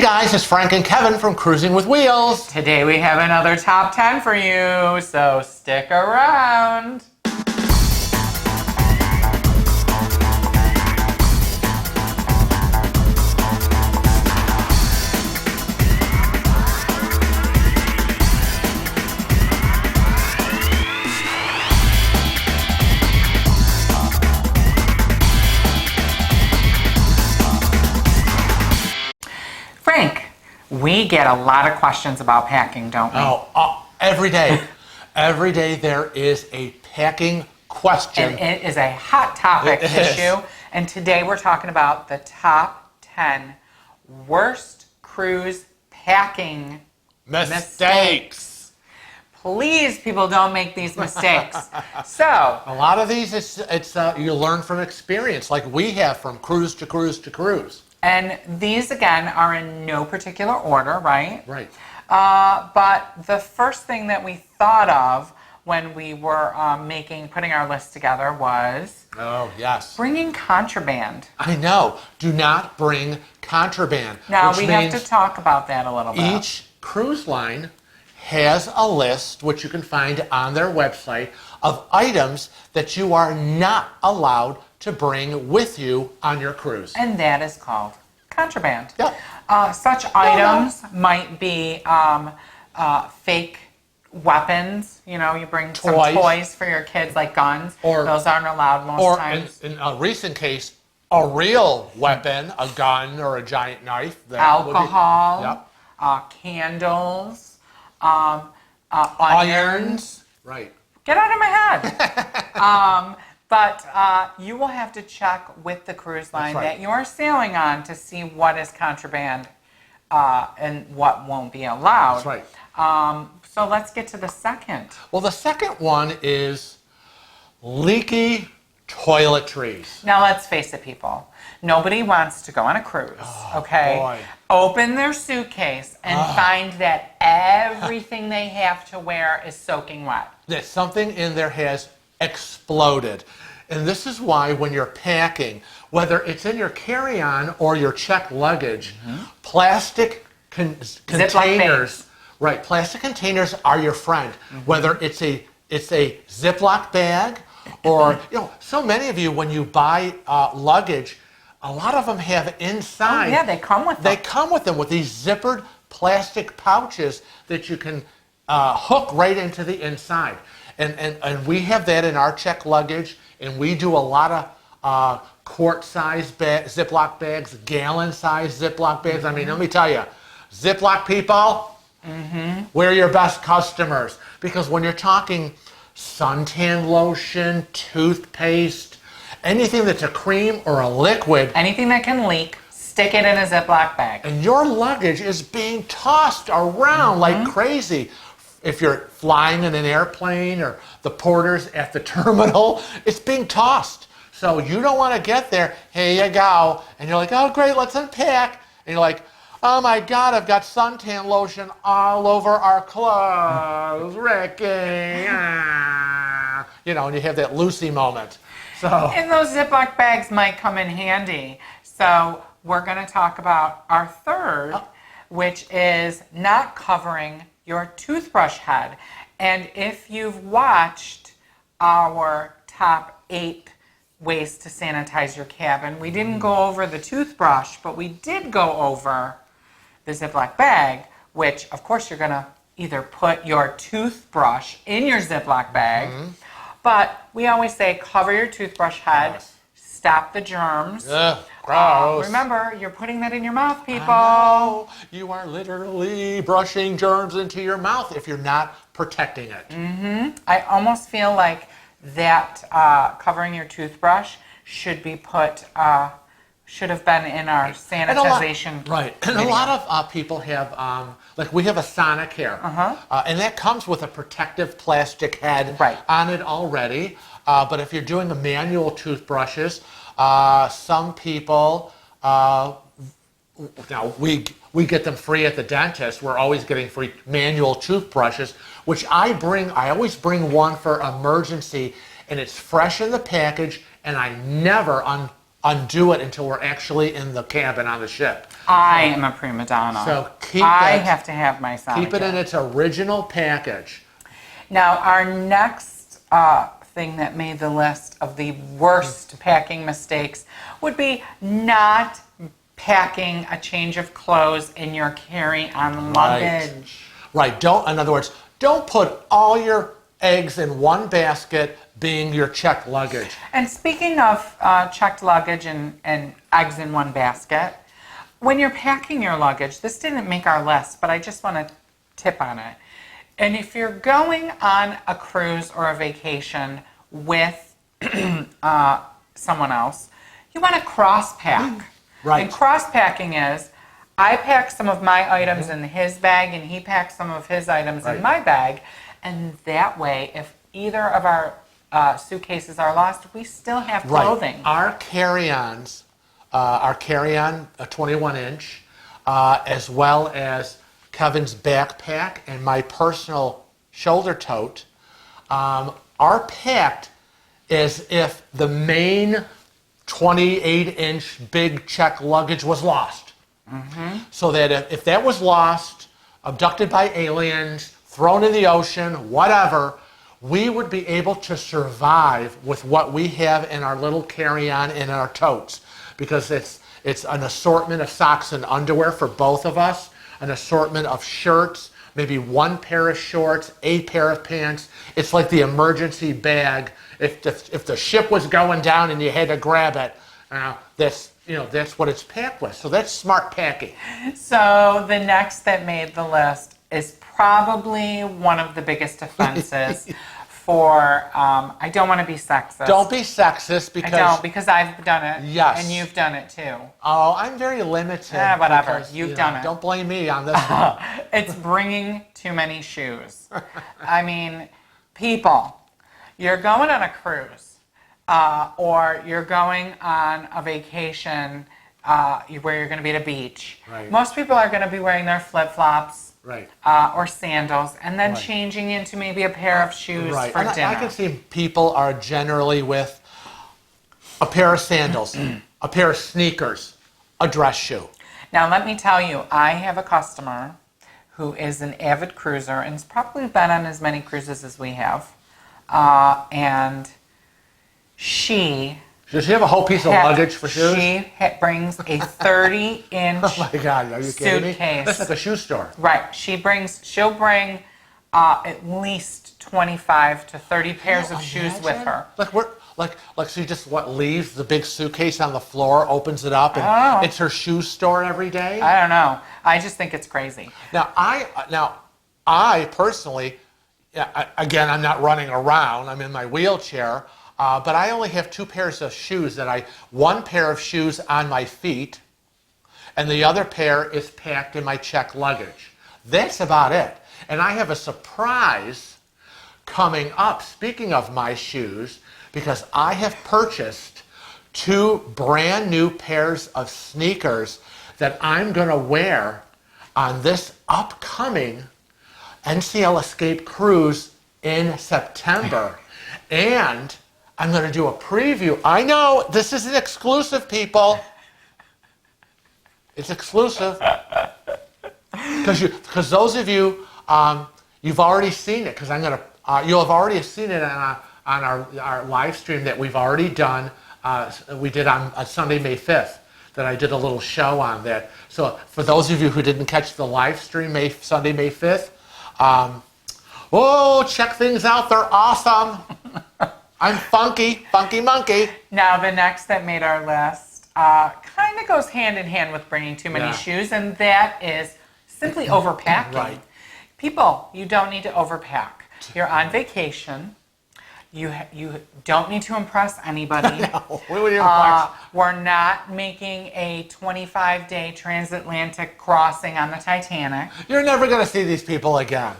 Hey guys, it's Frank and Kevin from Cruising with Wheels. Today we have another top 10 for you, so stick around. Frank, we get a lot of questions about packing, don't we? Every day. Every day there is a packing question. And it is a hot topic issue. And today we're talking about the top 10 worst cruise packing mistakes. Please, people, don't make these mistakes. So, a lot of these, it's you learn from experience, like we have from cruise to cruise to cruise. and these again are in no particular order, right? Right. But the first thing that we thought of when we were putting our list together was bringing contraband. I know. Do not bring contraband. Now we have to talk about that a little bit. Each cruise line has a list, which you can find on their website, of items that you are not allowed to bring with you on your cruise. And that is called contraband. Yeah. Such items might be fake weapons. You know, you bring some toys for your kids, like guns. Those aren't allowed most times. In a recent case, a real weapon, a gun or a giant knife. Alcohol, candles, onions. Right. Get out of my head. But you will have to check with the cruise line that you're sailing on to see what is contraband and what won't be allowed. That's right. So let's get to the second. Well, the second one is leaky toiletries. Now let's face it, people. Nobody wants to go on a cruise, okay? Boy. Open their suitcase and find that everything they have to wear is soaking wet. That something in there has exploded. And this is why when you're packing, whether it's in your carry-on or your checked luggage, plastic containers, plastic containers are your friend. Whether it's a Ziploc bag or, so many of you, when you buy luggage, a lot of them have inside. Oh, yeah, they come with them. They come with them with these zippered plastic pouches that you can hook right into the inside. And we have that in our checked luggage, and we do a lot of quart-sized Ziploc bags, gallon-sized Ziploc bags. I mean, let me tell you, Ziploc people, we're your best customers. Because when you're talking suntan lotion, toothpaste, anything that's a cream or a liquid. Anything that can leak, stick it in a Ziploc bag. And your luggage is being tossed around like crazy. If you're flying in an airplane or the porters at the terminal, it's being tossed. So you don't want to get there, here you go. And you're like, oh great, let's unpack. And you're like, oh my God, I've got suntan lotion all over our clothes, Ricky. And you have that Lucy moment. And those Ziploc bags might come in handy. So we're going to talk about our third, which is not covering your toothbrush head. And if you've watched our top 8 ways to sanitize your cabin, we didn't go over the toothbrush, but we did go over the Ziploc bag, which of course you're going to either put your toothbrush in your Ziploc bag, but we always say cover your toothbrush head, stop the germs. Gross. Remember, you're putting that in your mouth, people. I know. You are literally brushing germs into your mouth if you're not protecting it. I almost feel like that covering your toothbrush should have been in our sanitization. And a lot of people have, like we have a Sonicare, and that comes with a protective plastic head on it already. But if you're doing the manual toothbrushes, some people, now we get them free at the dentist. We're always getting free manual toothbrushes, which I always bring one for emergency, and it's fresh in the package, and I never undo it until we're actually in the cabin on the ship. I am a prima donna. So I have to have my Sonic keep it in its original package. Now, our next thing that made the list of the worst packing mistakes would be not packing a change of clothes in your carry-on luggage. Right. In other words, don't put all your eggs in one basket, being your checked luggage. And speaking of checked luggage and eggs in one basket, when you're packing your luggage, this didn't make our list, but I just want to tip on it. And if you're going on a cruise or a vacation with someone else, you want to cross-pack. Right. And cross-packing is, I pack some of my items in his bag, and he packs some of his items in my bag. And that way, if either of our suitcases are lost, we still have clothing. Right. Our carry-ons, a 21-inch, as well as Kevin's backpack and my personal shoulder tote, are packed as if the main 28-inch big check luggage was lost. So that if that was lost, abducted by aliens, thrown in the ocean, whatever, we would be able to survive with what we have in our little carry-on in our totes, because it's an assortment of socks and underwear for both of us, an assortment of shirts, maybe one pair of shorts, a pair of pants. It's like the emergency bag. If the ship was going down and you had to grab it, that's what it's packed with. So that's smart packing. So the next that made the list is probably one of the biggest offenses for, I don't want to be sexist. Don't be sexist because I've done it. Yes. And you've done it too. Oh, I'm very limited. Whatever. Because, You've done it. Don't blame me on this one. It's bringing too many shoes. I mean, people, you're going on a cruise or you're going on a vacation where you're going to be at a beach. Right. Most people are going to be wearing their flip-flops. Right. Or sandals, and then changing into maybe a pair of shoes for dinner. I can see people are generally with a pair of sandals, a pair of sneakers, a dress shoe. Now, let me tell you, I have a customer who is an avid cruiser and has probably been on as many cruises as we have. And she... Does she have a whole piece of luggage for shoes? She brings a 30-inch Oh my God, are you kidding me? suitcase. That's like a shoe store. Right. She'll bring at least 25 to 30 pairs of shoes with her. Like she just leaves the big suitcase on the floor, opens it up, and it's her shoe store every day? I don't know. I just think it's crazy. Now I personally, again, I'm not running around. I'm in my wheelchair. But I only have two pairs of shoes one pair of shoes on my feet, and the other pair is packed in my checked luggage. That's about it. And I have a surprise coming up, speaking of my shoes, because I have purchased two brand new pairs of sneakers that I'm going to wear on this upcoming NCL Escape cruise in September. And I'm going to do a preview. I know, this isn't exclusive, people. It's exclusive. Because those of you, you've already seen it. Because you'll have already seen it on our live stream that we've already done. We did on Sunday, May 5th, that I did a little show on that. So for those of you who didn't catch the live stream, Sunday, May 5th, check things out. They're awesome. I'm funky monkey. Now, the next that made our list kind of goes hand in hand with bringing too many shoes, and that is simply overpacking. Right. People, you don't need to overpack. You're on vacation. You don't need to impress anybody. No, we wouldn't impress. We're not making a 25-day transatlantic crossing on the Titanic. You're never going to see these people again.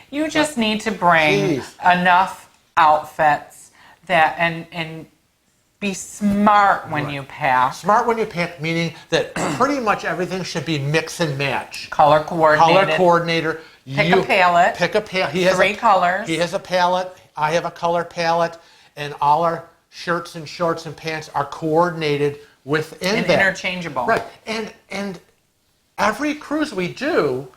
You just need to bring enough outfits that and be smart when you pack. Smart when you pack, meaning that pretty much everything should be mix and match. Color coordinated. Color coordinator. Pick a palette. Pick a palette. Three colors. He has a palette. I have a color palette. And all our shirts and shorts and pants are coordinated within And that. interchangeable. Right. And every cruise we do,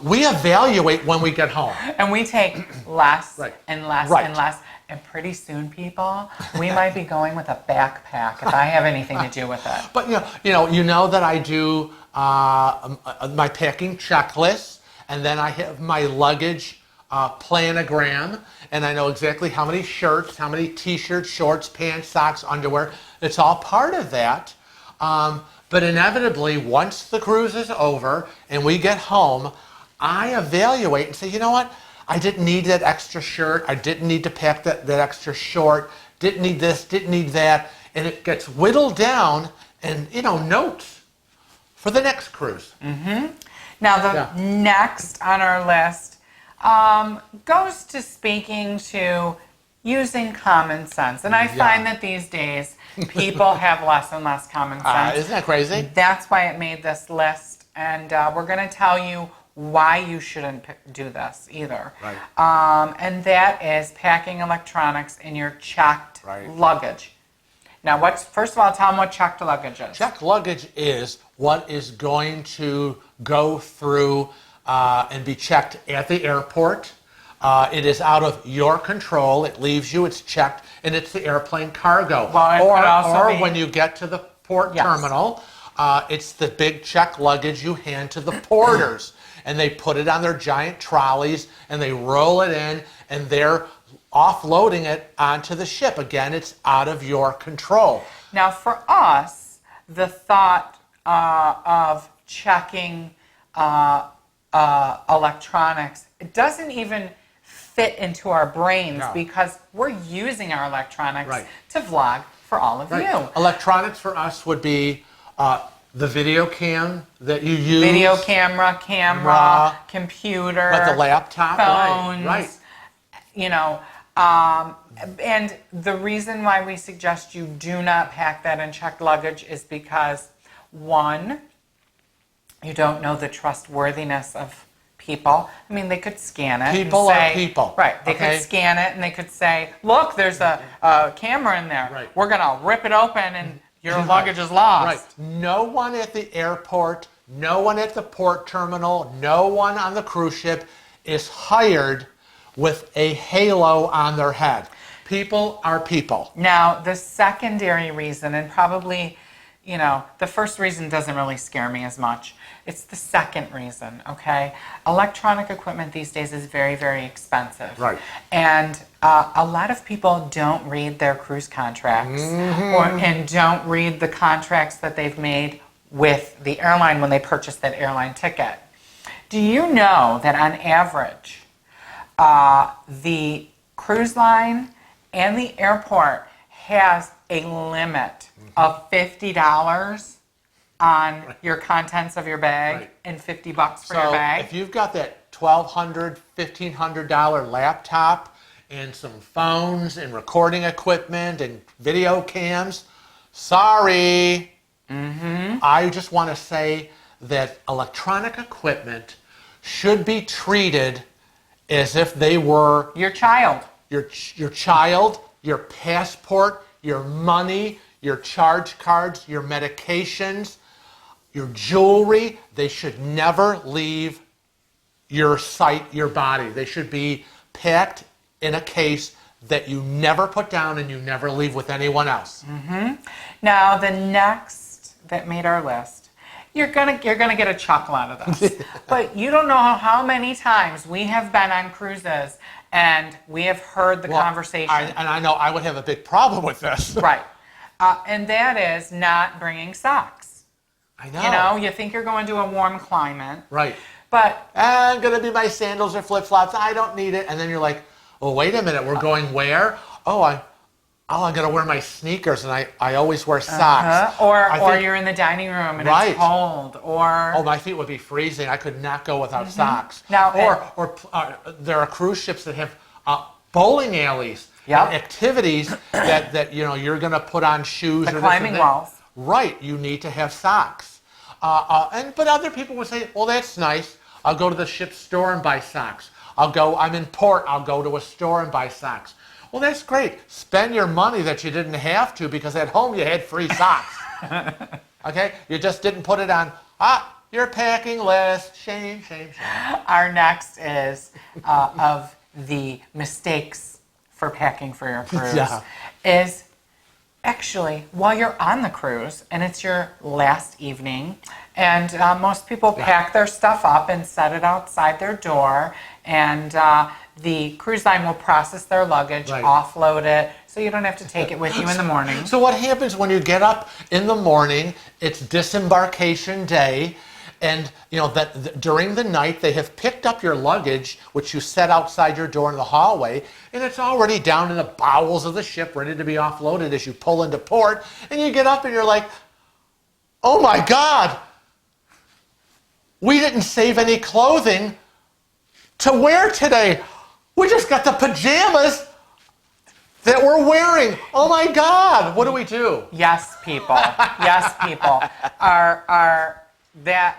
we evaluate when we get home. And we take less Right. and less Right. and less. And pretty soon, people, we might be going with a backpack if I have anything to do with it. But you know that I do my packing checklist, and then I have my luggage planogram, and I know exactly how many shirts, how many t-shirts, shorts, pants, socks, underwear. It's all part of that. But inevitably, once the cruise is over and we get home, I evaluate and say, you know what? I didn't need that extra shirt. I didn't need to pack that extra short. Didn't need this, didn't need that. And it gets whittled down and, notes for the next cruise. Now, the next on our list goes to speaking to using common sense. And I find that these days, people have less and less common sense. Isn't that crazy? That's why it made this list. And we're going to tell you why you shouldn't do this either. Right. And that is packing electronics in your checked luggage. Now, first of all, tell them what checked luggage is. Checked luggage is what is going to go through and be checked at the airport. It is out of your control. It leaves you, it's checked, and it's the airplane cargo. Well, or when you get to the port terminal, it's the big checked luggage you hand to the porters. And they put it on their giant trolleys, and they roll it in, and they're offloading it onto the ship. Again, it's out of your control. Now, for us, the thought of checking electronics, it doesn't even fit into our brains because we're using our electronics to vlog for all of you. Electronics for us would be the video cam that you use. Video camera, computer, but the laptop, phones, right. And the reason why we suggest you do not pack that in checked luggage is because, one, you don't know the trustworthiness of people. I mean, they could scan it. People are people. Right. They could scan it and they could say, look, there's a camera in there. Right. We're going to rip it open and your luggage is lost. Right. No one at the airport, no one at the port terminal, no one on the cruise ship is hired with a halo on their head. People are people. Now, the secondary reason, and probably, the first reason doesn't really scare me as much. It's the second reason, okay? Electronic equipment these days is very, very expensive. Right. And a lot of people don't read their cruise contracts and don't read the contracts that they've made with the airline when they purchase that airline ticket. Do you know that on average, the cruise line and the airport has a limit of $50 on your contents of your bag and $50 for your bag? So if you've got that $1,200, $1,500 laptop and some phones and recording equipment and video cams, sorry. I just want to say that electronic equipment should be treated as if they were Your child. your child, your passport, your money, your charge cards, your medications, your jewelry. They should never leave your sight, your body. They should be packed in a case that you never put down and you never leave with anyone else. Now, the next that made our list, you're gonna get a chuckle out of this. But you don't know how many times we have been on cruises and we have heard the conversation. I know I would have a big problem with this. Right. And that is not bringing socks. I know. You think you're going to a warm climate. Right. But I'm going to be my sandals or flip-flops. I don't need it. And then you're like, well, wait a minute. We're going where? I'm going to wear my sneakers, and I always wear socks. Or you're in the dining room and it's cold. Or my feet would be freezing. I could not go without socks. Now, or there are cruise ships that have bowling alleys and activities that you're going to put on shoes. The climbing walls. Right. You need to have socks. But other people would say, well, that's nice. I'll go to the ship's store and buy socks. I'm in port. I'll go to a store and buy socks. Well, that's great. Spend your money that you didn't have to because at home you had free socks. Okay? You just didn't put it on, your packing list. Shame, shame, shame. Our next is of the mistakes for packing for your cruise Yeah. is actually while you're on the cruise and it's your last evening and most people pack their stuff up and set it outside their door and the cruise line will process their luggage, Right. offload it, so you don't have to take it with you in the morning. So what happens when you get up in the morning, it's disembarkation day, and during the night they have picked up your luggage, which you set outside your door in the hallway, and it's already down in the bowels of the ship, ready to be offloaded as you pull into port, and you get up and you're like, oh my God, we didn't save any clothing to wear today. We just got the pajamas that we're wearing. Oh my God, what do we do? Yes, people. Yes, people. That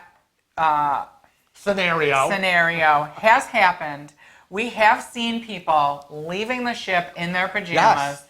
scenario has happened. We have seen people leaving the ship in their pajamas, Yes.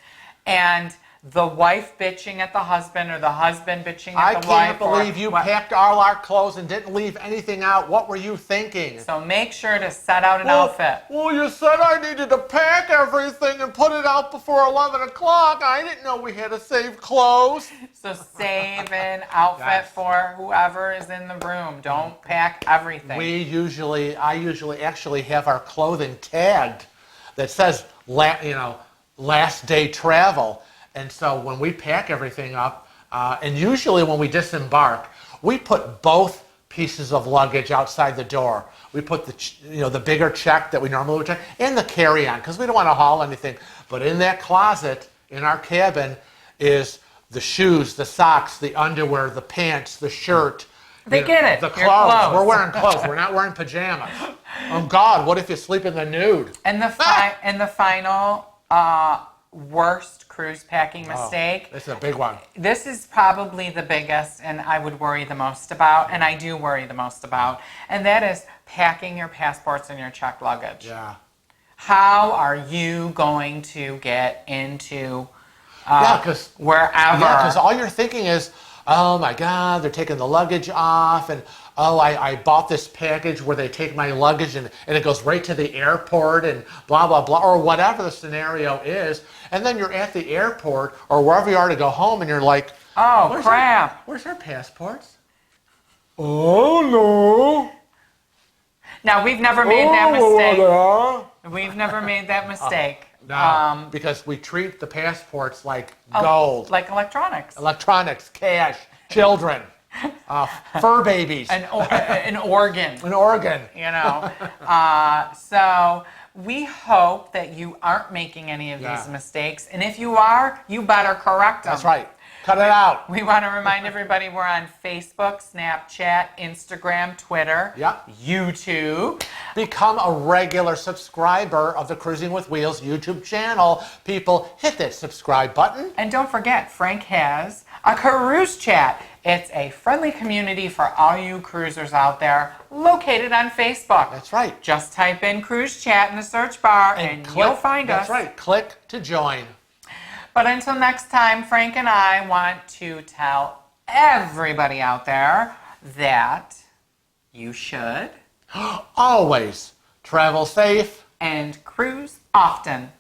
and the wife bitching at the husband or the husband bitching I at the wife. can't believe you packed all our clothes and didn't leave anything out. What were you thinking? So make sure to set out an outfit. Well, you said I needed to pack everything and put it out before 11 o'clock. I didn't know we had to save clothes. So save an outfit Yes. for whoever is in the room. Don't pack everything. I usually actually have our clothing tagged that says, last day travel. And so when we pack everything up, and usually when we disembark, we put both pieces of luggage outside the door. We put the bigger check that we normally would check and the carry-on because we don't want to haul anything. But in that closet in our cabin is the shoes, the socks, the underwear, the pants, the shirt. They get it. The Your clothes. We're wearing clothes. We're not wearing pajamas. Oh God, what if you sleep in the nude? And the final worst cruise packing mistake. This is a big one. This is probably the biggest, and I would worry the most about, and I do worry the most about, and that is packing your passports and your checked luggage. Yeah. How are you going to get into wherever? Yeah, because all you're thinking is, oh my God, they're taking the luggage off, and I bought this package where they take my luggage and it goes right to the airport and blah, blah, blah, or whatever the scenario is. And then you're at the airport or wherever you are to go home and you're like, oh, crap. Where's our passports? Oh, no. Now, we've never made that mistake. We've never made that mistake. No, because we treat the passports like gold. Like electronics. Electronics, cash, children, fur babies. An organ. An organ. So we hope that you aren't making any of these mistakes. And if you are, you better correct them. That's right. Cut it out. We want to remind everybody we're on Facebook, Snapchat, Instagram, Twitter, YouTube. Become a regular subscriber of the Cruising with Wheels YouTube channel. People, hit that subscribe button. And don't forget, Frank has a cruise chat. It's a friendly community for all you cruisers out there, located on Facebook. That's right. Just type in cruise chat in the search bar and you'll find us. That's right. Click to join. But until next time, Frank and I want to tell everybody out there that you should Always travel safe and cruise often.